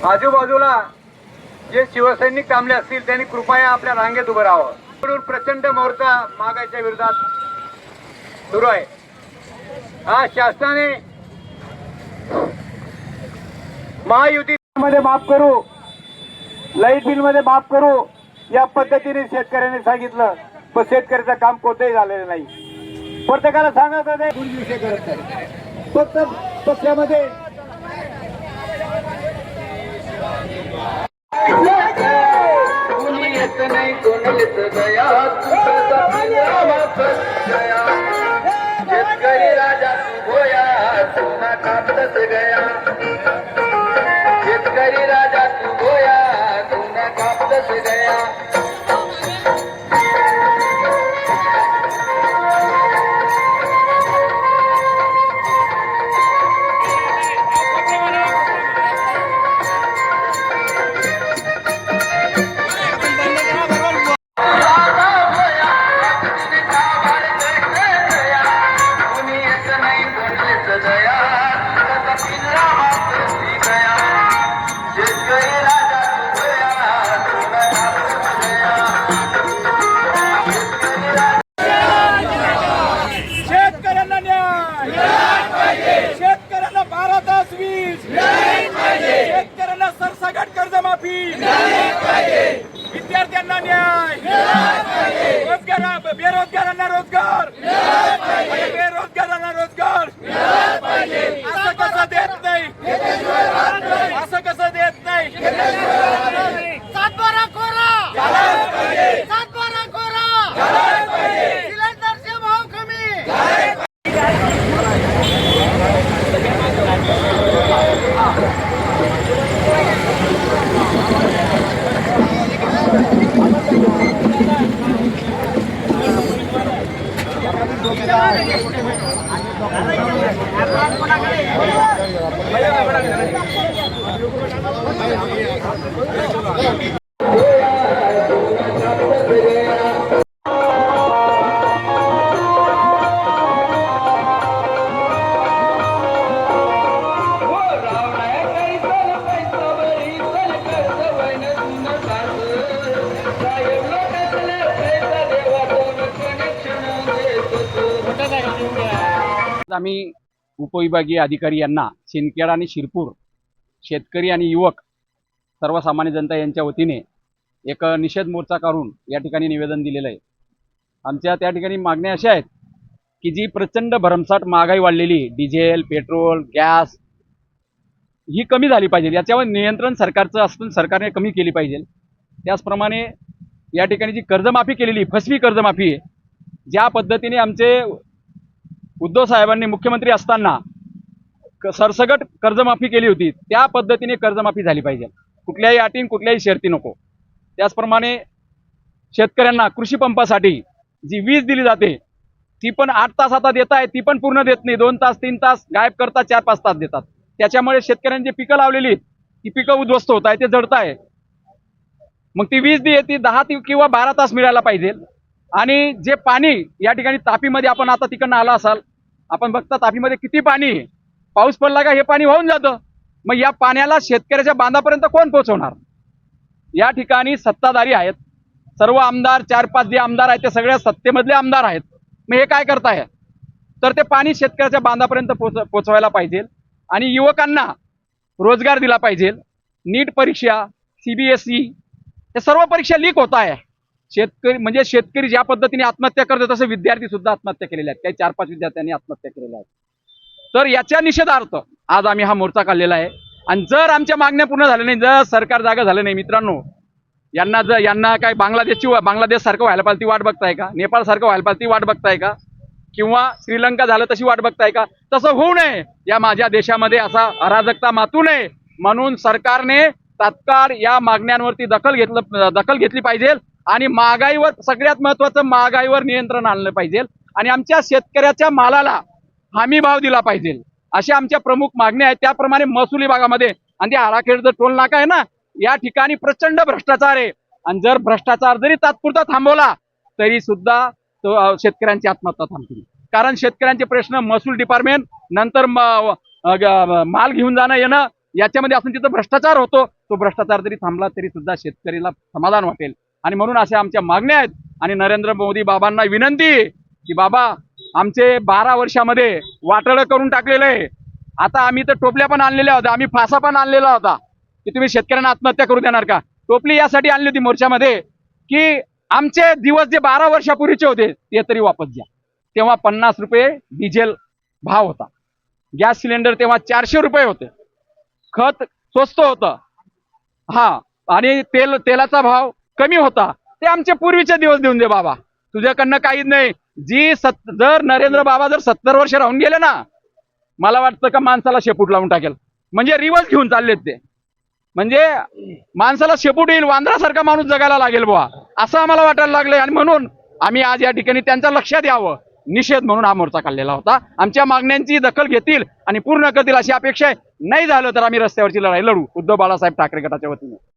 आजूबाजूला जे शिवसैनिक थांबले असतील त्यांनी कृपया आपल्या रांगेत उभं राहावं. प्रचंड मोर्चा महागाईच्या विरोधात सुरू आहे. हा शासनाने महायुतीमध्ये माफ करू, लाईट बिल मध्ये माफ करू या पद्धतीने शेतकऱ्यांनी सांगितलं, पण शेतकऱ्याचं काम कोणतंही झालेलं नाही. प्रत्येकाला सांगत होते विषय करत नाही. फक्त पक्षामध्ये नाही कोणालीच दया, शेतकरी राजा तू गोया सोना कापतच गया, शेतकरी राजा तू गोया सोना कापतच गया. विद्यार्थ्यांना न्याय, बेरोजगारांना रोजगार, बेरोजगारांना रोजगार. असं कसं देत नाही, असं कसं देत नाही. सातबारा कोरा, सातबारा कोरा, सिलेंडरचे भाव कमी. आम्ही उपविभागीय अधिकारी यांना सिंदखेड आणि शिरपूर शेतकरी आणि युवक सर्वसामान्य जनता यांच्या वतीने एक निषेध मोर्चा काढून या ठिकाणी निवेदन दिलेलं आहे. आमच्या त्या ठिकाणी मागण्या अशा आहेत की जी प्रचंड भरमसाठ महागाई वाढलेली, डिझेल, पेट्रोल, गॅस ही कमी झाली पाहिजे. याच्यावर नियंत्रण सरकारचं असून सरकारने कमी केली पाहिजे. त्याचप्रमाणे या ठिकाणी जी कर्जमाफी केलेली, फसवी कर्जमाफी आहे, ज्या पद्धतीने आमचे उद्धव साहेबांनी मुख्यमंत्री असताना सरसगट कर्जमाफी केली होती, त्या पद्धतीने कर्जमाफी झाली पाहिजे. कुठल्याही अटीन कुठल्याही शर्ती नको. त्याचप्रमाणे शेतकऱ्यांना कृषी पंपासाठी जी वीज दिली जाते ती पण 8 तास आता देत आहे, ती पण पूर्ण देत नाही. 2 तास 3 तास गायब करतात, 4-5 तास देतात. त्याच्यामुळे शेतकऱ्यांनी जी पिकं लावलेली ती पिकं उद्ध्वस्त होत आहे, ते जळत आहे. मग ती वीज ती 10 किंवा 12 तास मिळायला पाहिजे. आणि जे पाणी या ठिकाणी तापीमध्ये, आपण आता तिकडनं आला असाल, आपण बघता तापीमध्ये किती पाणी, पाऊस पडला का हे पाणी वाहून जातं. मग या पाण्याला शेतकऱ्याच्या बांधापर्यंत कोण पोहोचवणार? या ठिकाणी सत्ताधारी आहेत, सर्व आमदार, 4-5 जे आमदार आहेत ते सगळ्या सत्तेमधले आमदार आहेत. मग हे काय करताय? तर ते पाणी शेतकऱ्याच्या बांधापर्यंत पोहोचवायला पाहिजे. आणि युवकांना रोजगार दिला पाहिजे. नीट परीक्षा, CBSE हे सर्व परीक्षा लीक होत आहे. शेतकरी म्हणजे शेतकरी ज्या पद्धतीने आत्महत्या करतात तसे विद्यार्थी सुद्धा आत्महत्या केलेल्या आहेत. काही 4-5 विद्यार्थ्यांनी आत्महत्या केलेल्या आहेत. तर याच्या निषेधार्थ आज आम्ही हा मोर्चा काढलेला आहे. आणि जर आमच्या मागण्या पूर्ण झाल्या नाही, जर सरकार जागा झालं नाही, मित्रांनो, यांना काय बांगलादेश सारखं व्हायला पाहिजे ती वाट बघताय का? नेपाळ सारखं व्हायला पाहिजे ती वाट बघताय का? किंवा श्रीलंका झालं तशी वाट बघताय का? तसं होऊ नये, या माझ्या देशामध्ये असा अराजकता मातू नये म्हणून सरकारने तात्काळ या मागण्यांवरती दखल घेतली पाहिजे. आणि महागाईवर, सगळ्यात महत्त्वाचं, महागाईवर नियंत्रण आणलं पाहिजे. आणि आमच्या शेतकऱ्याच्या मालाला हमी भाव दिला पाहिजे. अशा आमच्या प्रमुख मागण्या आहेत. त्याप्रमाणे महसुली भागामध्ये आणि ते आराखेडचं टोल नाका आहे ना, या ठिकाणी प्रचंड भ्रष्टाचार आहे. आणि जर भ्रष्टाचार जरी तात्पुरता थांबवला तरी सुद्धा शेतकऱ्यांची आत्महत्या थांबतील. कारण शेतकऱ्यांचे प्रश्न महसूल डिपार्टमेंट नंतर माल घेऊन जाणं येणं याच्यामध्ये असून तिथं भ्रष्टाचार होतो. तो भ्रष्टाचार जरी थांबला तरी सुद्धा शेतकरीला समाधान वाटेल. आणि म्हणून अशा आमच्या मागण्या आहेत. आणि नरेंद्र मोदी बाबांना विनंती की बाबा, आमचे 12 वर्षामध्ये वाटळं करून टाकलेलं आहे. आता आम्ही तर टोपल्या पण आणलेल्या होत्या, आम्ही फासा पण आणलेला होता की तुम्ही शेतकऱ्यांना आत्महत्या करू देणार का. टोपली यासाठी आणली होती मोर्चामध्ये की आमचे दिवस जे 12 वर्षापूर्वीचे होते ते तरी वापस द्या. तेव्हा 50 रुपये डिझेल भाव होता, गॅस सिलेंडर तेव्हा 400 रुपये होते, खत स्वस्त होतं, हा, आणि तेलाचा भाव कमी होता. ते आमचे पूर्वीचे दिवस देऊन दे बाबा, तुझ्याकडनं काहीच नाही. जर नरेंद्र बाबा जर 70 वर्ष राहून गेले ना, मला वाटतं का माणसाला शेपूट लावून टाकेल. म्हणजे रिवर्स घेऊन चाललेत ते. म्हणजे माणसाला शेपूट येईल, वांद्रासारखा माणूस जगायला लागेल बुवा, असं आम्हाला वाटायला लागलंय. आणि म्हणून आम्ही आज या ठिकाणी त्यांच्या लक्षात यावं, निषेध म्हणून हा मोर्चा काढलेला होता. आमच्या मागण्यांची दखल घेतील आणि पूर्ण करतील अशी अपेक्षा आहे. नाही झालं तर आम्ही रस्त्यावरची लढाई लढू, उद्धव बाळासाहेब ठाकरे गटाच्या वतीने.